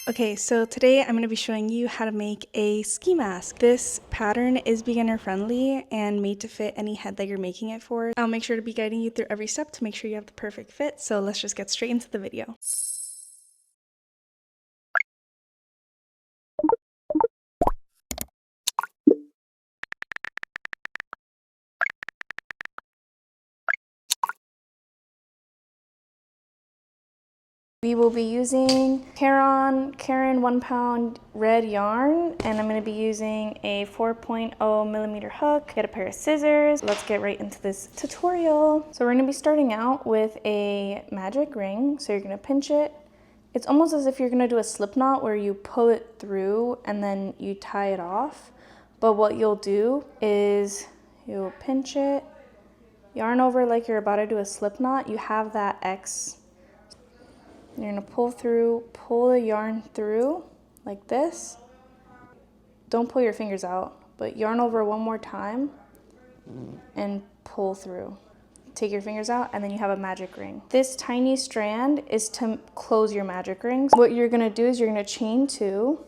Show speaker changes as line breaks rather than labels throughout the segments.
Okay, so today I'm going to be showing you how to make a ski mask. This pattern is beginner friendly and made to fit any head that you're making it for. I'll make sure to be guiding you through every step to make sure you have the perfect fit, so let's just get straight into the video. We will be using Karen 1 pound red yarn, and I'm going to be using a 4.0 millimeter hook. Get a pair of scissors. Let's get right into this tutorial. So we're going to be starting out with a magic ring. So you're going to pinch it. It's almost as if you're going to do a slip knot where you pull it through and then you tie it off. But what you'll do is you'll pinch it, yarn over like you're about to do a slip knot. You have that X. You're going to pull the yarn through like this. Don't pull your fingers out, but yarn over one more time and pull through. Take your fingers out and then you have a magic ring. This tiny strand is to close your magic rings. What you're going to do is you're going to chain 2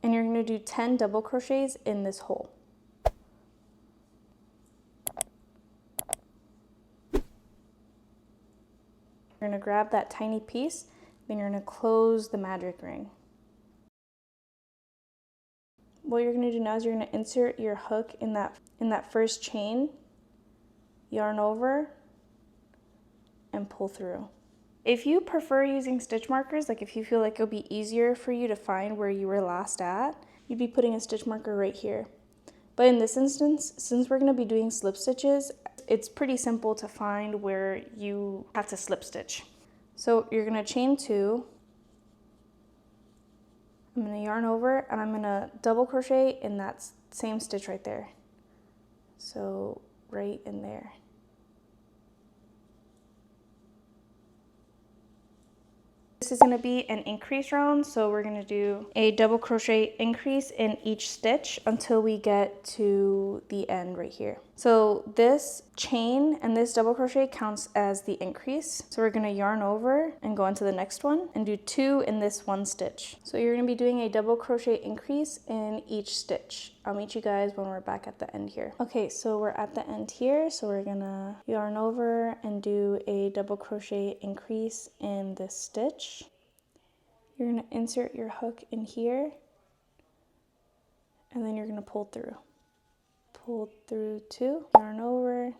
and you're going to do 10 double crochets in this hole. You're going to grab that tiny piece, then you're going to close the magic ring. What you're going to do now is you're going to insert your hook in that first chain, yarn over, and pull through. If you prefer using stitch markers, like if you feel like it'll be easier for you to find where you were last at, you'd be putting a stitch marker right here. But in this instance, since we're going to be doing slip stitches, it's pretty simple to find where you have to slip stitch. So you're going to chain 2. I'm going to yarn over and I'm going to double crochet in that same stitch right there. So right in there. This is going to be an increase round, so we're going to do a double crochet increase in each stitch until we get to the end right here. So this chain and this double crochet counts as the increase. So we're going to yarn over and go on to the next one and do 2 in this one stitch. So you're going to be doing a double crochet increase in each stitch. I'll meet you guys when we're back at the end here. Okay, so we're at the end here. So we're going to yarn over and do a double crochet increase in this stitch. You're going to insert your hook in here and then you're going to pull through. Pull through 2, yarn over.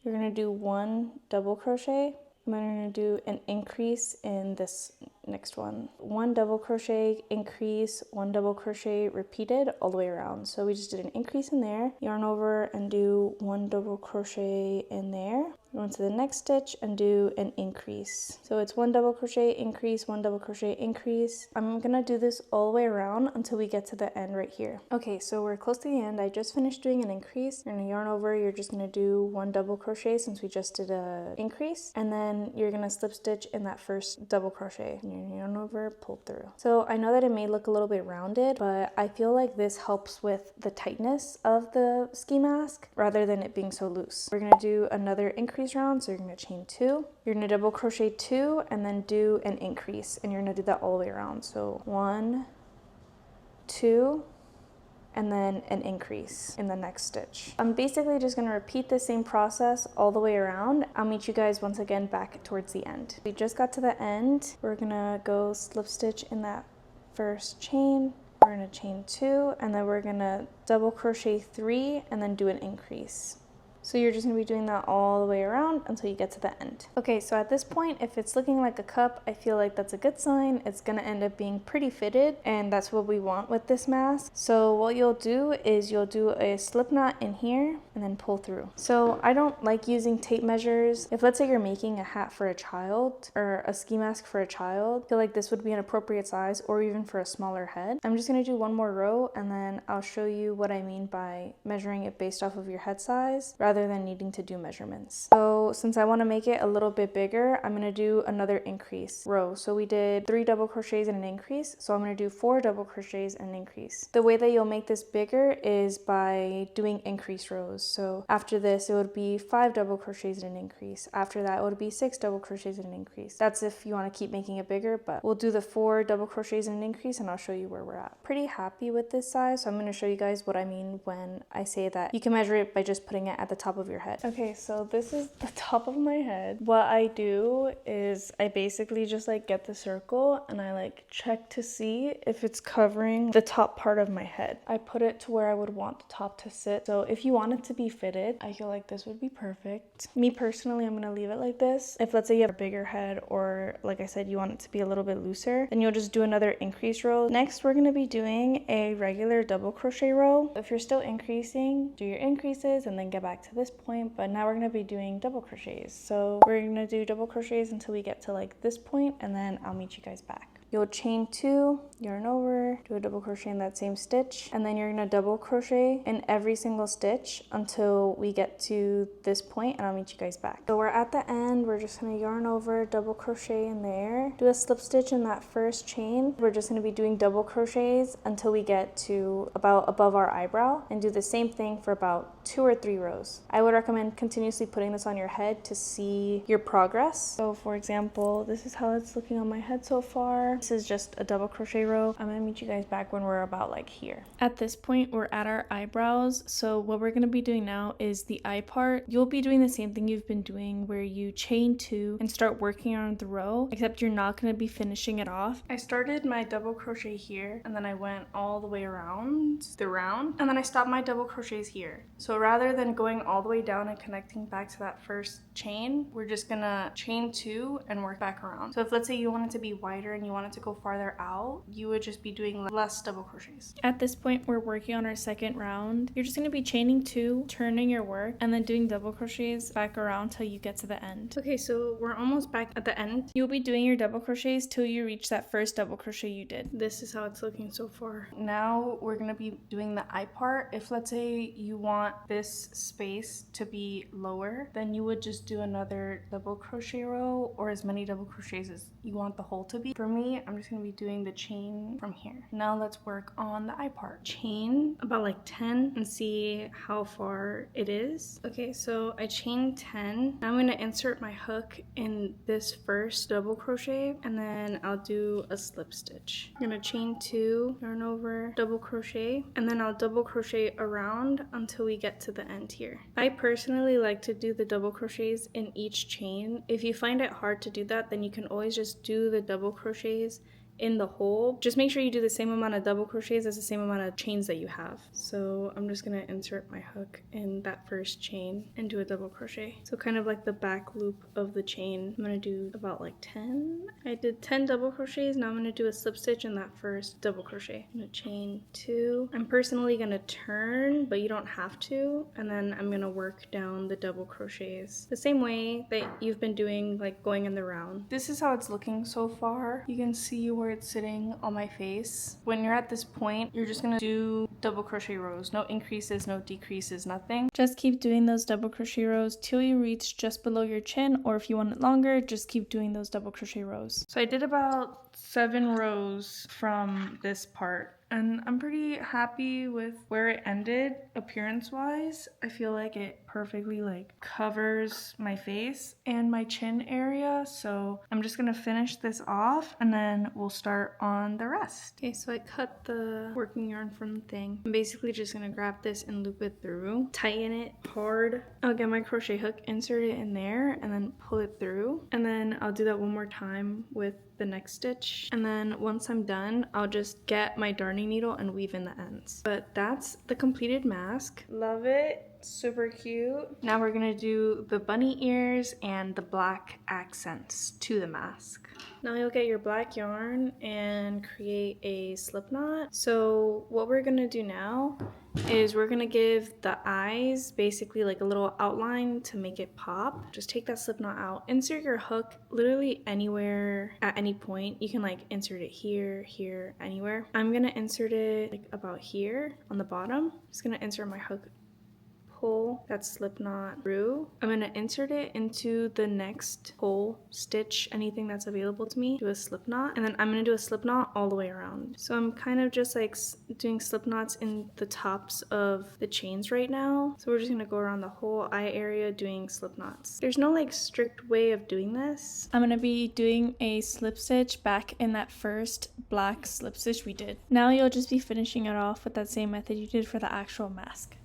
You're going to do 1 double crochet and then you're going to do an increase in this next one. 1 double crochet, increase, 1 double crochet, repeated all the way around. So we just did an increase in there, yarn over and do 1 double crochet in there. Go into the next stitch and do an increase. So it's 1 double crochet, increase, 1 double crochet, increase. I'm gonna do this all the way around until we get to the end right here. Okay, so we're close to the end. I just finished doing an increase. You're gonna yarn over, you're just gonna do 1 double crochet since we just did a increase. And then you're gonna slip stitch in that first double crochet. And you're gonna yarn over, pull through. So I know that it may look a little bit rounded, but I feel like this helps with the tightness of the ski mask rather than it being so loose. We're gonna do another increase round, so you're going to chain 2, you're going to double crochet 2 and then do an increase, and you're going to do that all the way around. So 1, 2, and then an increase in the next stitch. I'm basically just going to repeat the same process all the way around. I'll meet you guys once again back towards the end. We just got to the end. We're going to go slip stitch in that first chain. We're going to chain 2 and then we're going to double crochet 3 and then do an increase. So you're just going to be doing that all the way around until you get to the end. Okay, so at this point, if it's looking like a cup, I feel like that's a good sign. It's going to end up being pretty fitted, and that's what we want with this mask. So what you'll do is you'll do a slip knot in here and then pull through. So I don't like using tape measures. If let's say you're making a hat for a child or a ski mask for a child, I feel like this would be an appropriate size, or even for a smaller head. I'm just going to do 1 more row and then I'll show you what I mean by measuring it based off of your head size rather than needing to do measurements. So So since I want to make it a little bit bigger, I'm going to do another increase row. So we did 3 double crochets and an increase, so I'm going to do 4 double crochets and an increase. The way that you'll make this bigger is by doing increase rows. So after this it would be 5 double crochets and an increase. After that it would be 6 double crochets and an increase. That's if you want to keep making it bigger, but we'll do the 4 double crochets and an increase and I'll show you where we're at. Pretty happy with this size, so I'm going to show you guys what I mean when I say that you can measure it by just putting it at the top of your head. Okay, so this is the top of my head. What I do is I basically just like get the circle and I like check to see if it's covering the top part of my head. I put it to where I would want the top to sit. So if you want it to be fitted, I feel like this would be perfect. Me personally, I'm gonna leave it like this. If let's say you have a bigger head, or like I said, you want it to be a little bit looser, then you'll just do another increase row. Next, we're gonna be doing a regular double crochet row. If you're still increasing, do your increases and then get back to this point. But now we're gonna be doing double crochets. So we're gonna do double crochets until we get to like this point, and then I'll meet you guys back. You'll chain 2, yarn over, do a double crochet in that same stitch, and then you're gonna double crochet in every single stitch until we get to this point, and I'll meet you guys back. So we're at the end, we're just gonna yarn over, double crochet in there, do a slip stitch in that first chain. We're just gonna be doing double crochets until we get to about above our eyebrow, and do the same thing for about 2 or 3 rows. I would recommend continuously putting this on your head to see your progress. So for example, this is how it's looking on my head so far. This is just a double crochet row. I'm gonna meet you guys back when we're about like here. At this point, we're at our eyebrows. So what we're gonna be doing now is the eye part. You'll be doing the same thing you've been doing, where you chain 2 and start working on the row, except you're not gonna be finishing it off. I started my double crochet here, and then I went all the way around the round, and then I stopped my double crochets here. So rather than going all the way down and connecting back to that first chain, we're just gonna chain 2 and work back around. So if let's say you want it to be wider and you want it to go farther out, you would just be doing less double crochets. At this point, we're working on our second round. You're just going to be chaining 2, turning your work, and then doing double crochets back around till you get to the end. Okay, so we're almost back at the end. You'll be doing your double crochets till you reach that first double crochet you did. This is how it's looking so far. Now we're going to be doing the eye part. If let's say you want this space to be lower, then you would just do another double crochet row, or as many double crochets as you want the hole to be. For me, I'm just gonna be doing the chain from here. Now let's work on the eye part. Chain about like 10 and see how far it is. Okay, so I chained 10. Now I'm gonna insert my hook in this first double crochet, and then I'll do a slip stitch. I'm gonna chain 2, yarn over, double crochet, and then I'll double crochet around until we get to the end here. I personally like to do the double crochets in each chain. If you find it hard to do that, then you can always just do the double crochets in the hole. Just make sure you do the same amount of double crochets as the same amount of chains that you have. So I'm just gonna insert my hook in that first chain and do a double crochet. So kind of like the back loop of the chain. I'm gonna do about like 10. I did 10 double crochets. Now I'm gonna do a slip stitch in that first double crochet. I'm gonna chain 2. I'm personally gonna turn, but you don't have to. And then I'm gonna work down the double crochets the same way that you've been doing, like going in the round. This is how it's looking so far. You can see where it's sitting on my face. When you're at this point, you're just gonna do double crochet rows. No increases, no decreases, nothing. Just keep doing those double crochet rows till you reach just below your chin, or if you want it longer, just keep doing those double crochet rows. So I did about 7 rows from this part, and I'm pretty happy with where it ended appearance wise. I feel like it perfectly like covers my face and my chin area, so I'm just gonna finish this off and then we'll start on the rest. Okay, so I cut the working yarn from the thing. I'm basically just gonna grab this and loop it through, tighten it hard. I'll get my crochet hook, insert it in there, and then pull it through, and then I'll do that one more time with the next stitch, and then once I'm done, I'll just get my darning needle and weave in the ends. But that's the completed mask. Love it. Super cute. Now we're gonna do the bunny ears and the black accents to the mask. Now you'll get your black yarn and create a slip knot. So what we're gonna do now is we're gonna give the eyes basically like a little outline to make it pop. Just take that slip knot out, insert your hook literally anywhere at any point. You can like insert it here, here, anywhere. I'm gonna insert it like about here on the bottom. Just gonna insert my hook, pull that slip knot through. I'm going to insert it into the next hole, stitch anything that's available to me, do a slip knot, and then I'm going to do a slip knot all the way around. So I'm kind of just like doing slip knots in the tops of the chains right now. So we're just going to go around the whole eye area doing slip knots. There's no like strict way of doing this. I'm going to be doing a slip stitch back in that first black slip stitch we did. Now you'll just be finishing it off with that same method you did for the actual mask.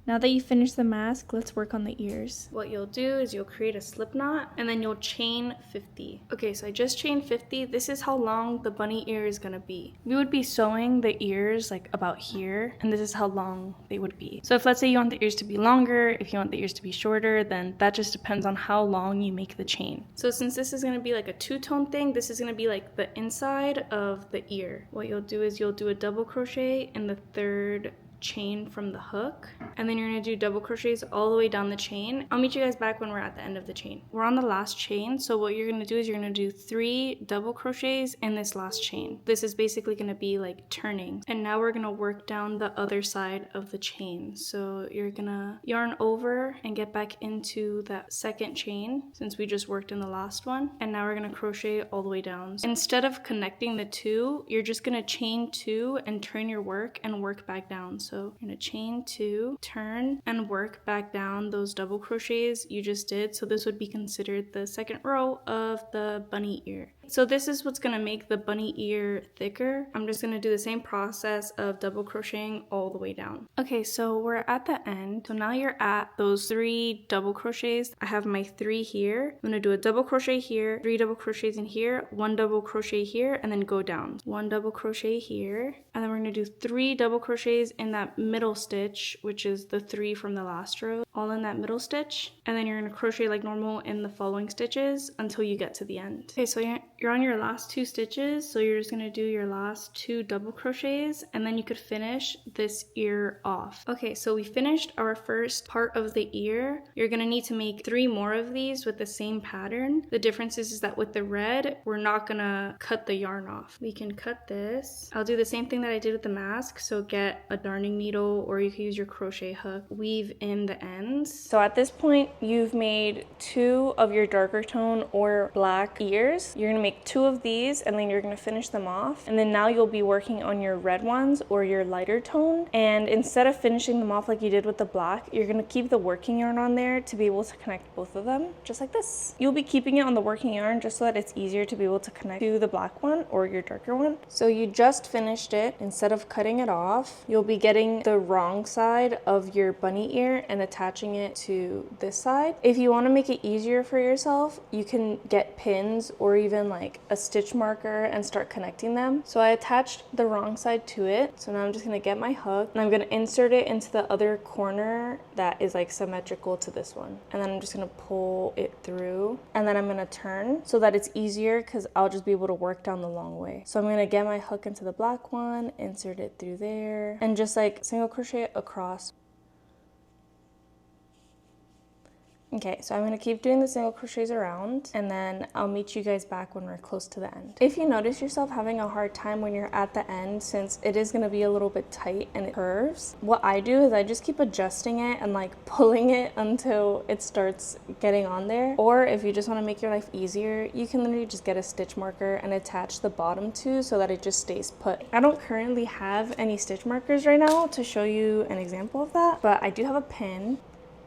Now that you finished the mask, let's work on the ears. What you'll do is you'll create a slip knot and then you'll chain 50. Okay, so I just chained 50. This is how long the bunny ear is gonna be. We would be sewing the ears like about here, and this is how long they would be. So if let's say you want the ears to be longer, if you want the ears to be shorter, then that just depends on how long you make the chain. So since this is gonna be like a two-tone thing, this is gonna be like the inside of the ear. What you'll do is you'll do a double crochet in the third chain from the hook, and then you're going to do double crochets all the way down the chain. I'll meet you guys back when we're at the end of the chain. We're on the last chain, so what you're going to do is you're going to do 3 double crochets in this last chain. This is basically going to be like turning, and now we're going to work down the other side of the chain. So you're going to yarn over and get back into that second chain since we just worked in the last one, and now we're going to crochet all the way down. So instead of connecting the 2, you're just going to chain 2 and turn your work and work back down. So you're going to chain 2, turn, and work back down those double crochets you just did. So this would be considered the second row of the bunny ear. So this is what's going to make the bunny ear thicker. I'm just going to do the same process of double crocheting all the way down. Okay, so we're at the end. So now you're at those 3 double crochets. I have my 3 here. I'm going to do a double crochet here, 3 double crochets in here, 1 double crochet here, and then go down. 1 double crochet here, and then we're going to do 3 double crochets in that middle stitch, which is the 3 from the last row, all in that middle stitch, and then you're going to crochet like normal in the following stitches until you get to the end. Okay, so you're on your last 2 stitches, so you're just going to do your last 2 double crochets, and then you could finish this ear off. Okay, so we finished our first part of the ear. You're going to need to make 3 more of these with the same pattern. The difference is that with the red, we're not going to cut the yarn off. We can cut this. I'll do the same thing that I did with the mask, so get a darning needle, or you can use your crochet hook, weave in the ends. So at this point, you've made 2 of your darker tone or black ears. You're going to make 2 of these, and then you're going to finish them off, and then now you'll be working on your red ones or your lighter tone. And instead of finishing them off like you did with the black, you're going to keep the working yarn on there to be able to connect both of them, just like this. You'll be keeping it on the working yarn just so that it's easier to be able to connect to the black one or your darker one. So you just finished it. Instead of cutting it off, you'll be getting the wrong side of your bunny ear and attaching it to this side. If you want to make it easier for yourself, you can get pins or even like a stitch marker and start connecting them. So I attached the wrong side to it. So now I'm just going to get my hook and I'm going to insert it into the other corner that is like symmetrical to this one. And then I'm just going to pull it through, and then I'm going to turn so that it's easier because I'll just be able to work down the long way. So I'm going to get my hook into the black one, insert it through there, and just like single crochet across. Okay, so I'm going to keep doing the single crochets around, and then I'll meet you guys back when we're close to the end. If you notice yourself having a hard time when you're at the end, since it is going to be a little bit tight and it curves, what I do is I just keep adjusting it and like pulling it until it starts getting on there. Or if you just want to make your life easier, you can literally just get a stitch marker and attach the bottom to so that it just stays put. I don't currently have any stitch markers right now to show you an example of that, but I do have a pin.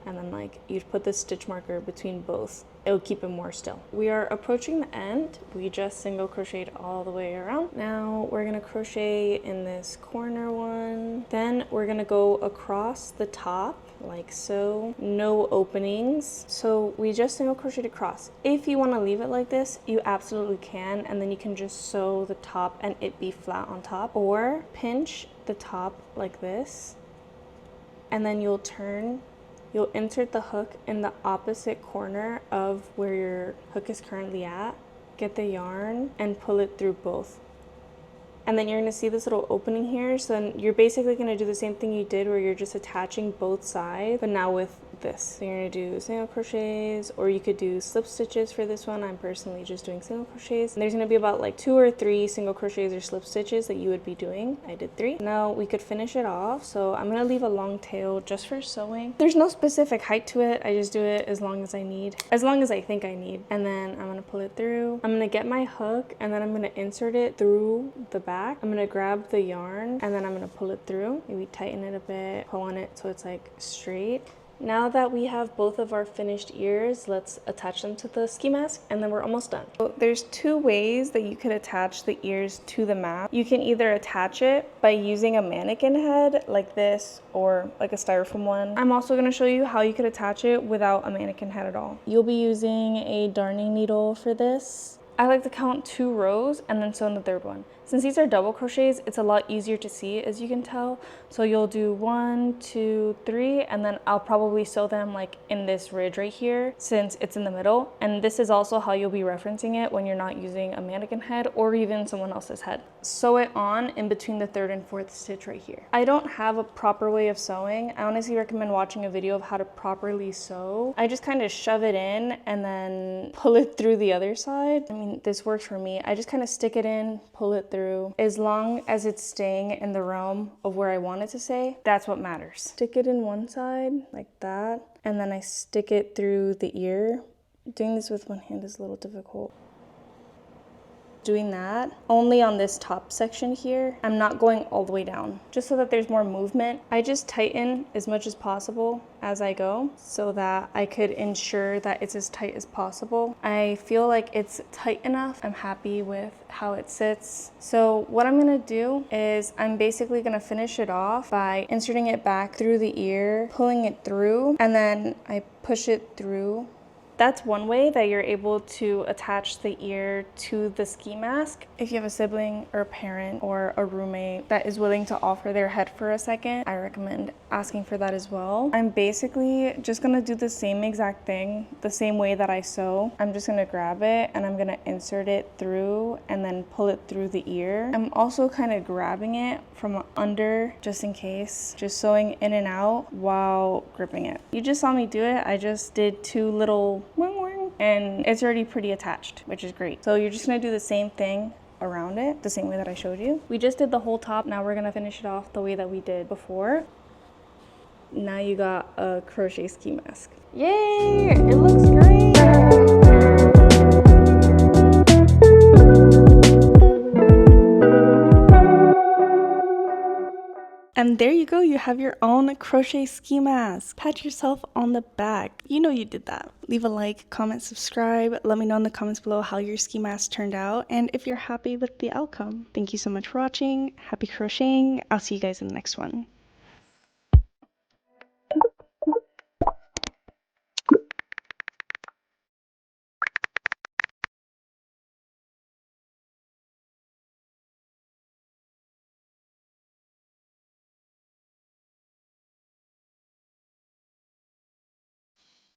And then like you'd put the stitch marker between both. It would keep it more still. We are approaching the end. We just single crocheted all the way around. Now we're gonna crochet in this corner one. Then we're gonna go across the top like so, no openings. So we just single crocheted across. If you wanna leave it like this, you absolutely can, and then you can just sew the top and it be flat on top, or pinch the top like this, and then you'll turn. You'll insert the hook in the opposite corner of where your hook is currently at, get the yarn, and pull it through both. And then you're gonna see this little opening here, so then you're basically gonna do the same thing you did where you're just attaching both sides, but now with this. So you're gonna do single crochets, or you could do slip stitches for this one. I'm personally just doing single crochets. And there's gonna be about like 2 or 3 single crochets or slip stitches that you would be doing. I did 3. Now we could finish it off. So I'm gonna leave a long tail just for sewing. There's no specific height to it. I just do it as long as I need, as long as I think I need. And then I'm gonna pull it through. I'm gonna get my hook, and then I'm gonna insert it through the back. I'm gonna grab the yarn, and then I'm gonna pull it through. Maybe tighten it a bit, pull on it so it's like straight. Now that we have both of our finished ears, let's attach them to the ski mask, and then we're almost done. So there's 2 ways that you could attach the ears to the mask. You can either attach it by using a mannequin head like this, or like a styrofoam one. I'm also going to show you how you could attach it without a mannequin head at all. You'll be using a darning needle for this. I like to count 2 rows and then sew in the 3rd one. Since these are double crochets, it's a lot easier to see, as you can tell. So you'll do 1, 2, 3, and then I'll probably sew them like in this ridge right here, since it's in the middle. And this is also how you'll be referencing it when you're not using a mannequin head or even someone else's head. Sew it on in between the 3rd and 4th stitch right here. I don't have a proper way of sewing. I honestly recommend watching a video of how to properly sew. I just kind of shove it in and then pull it through the other side. I mean, this works for me. I just kind of stick it in, pull it through. As long as it's staying in the realm of where I want it to stay, that's what matters. Stick it in one side like that, and then I stick it through the ear. Doing this with one hand is a little difficult. Doing that only on this top section here. I'm not going all the way down, just so that there's more movement. I just tighten as much as possible as I go so that I could ensure that it's as tight as possible. I feel like it's tight enough. I'm happy with how it sits. So what I'm gonna do is I'm basically gonna finish it off by inserting it back through the ear, pulling it through, and then I push it through. That's one way that you're able to attach the ear to the ski mask. If you have a sibling or a parent or a roommate that is willing to offer their head for a second, I recommend asking for that as well. I'm basically just gonna do the same exact thing, the same way that I sew. I'm just gonna grab it and I'm gonna insert it through and then pull it through the ear. I'm also kind of grabbing it from under just in case, just sewing in and out while gripping it. You just saw me do it. I just did 2 little and it's already pretty attached, which is great. So you're just gonna do the same thing around it, the same way that I showed you. We just did the whole top. Now we're gonna finish it off the way that we did before. Now you got a crochet ski mask. Yay! It looks great! And there you go, you have your own crochet ski mask. Pat yourself on the back. You know you did that. Leave a like, comment, subscribe. Let me know in the comments below how your ski mask turned out and if you're happy with the outcome. Thank you so much for watching. Happy crocheting. I'll see you guys in the next one.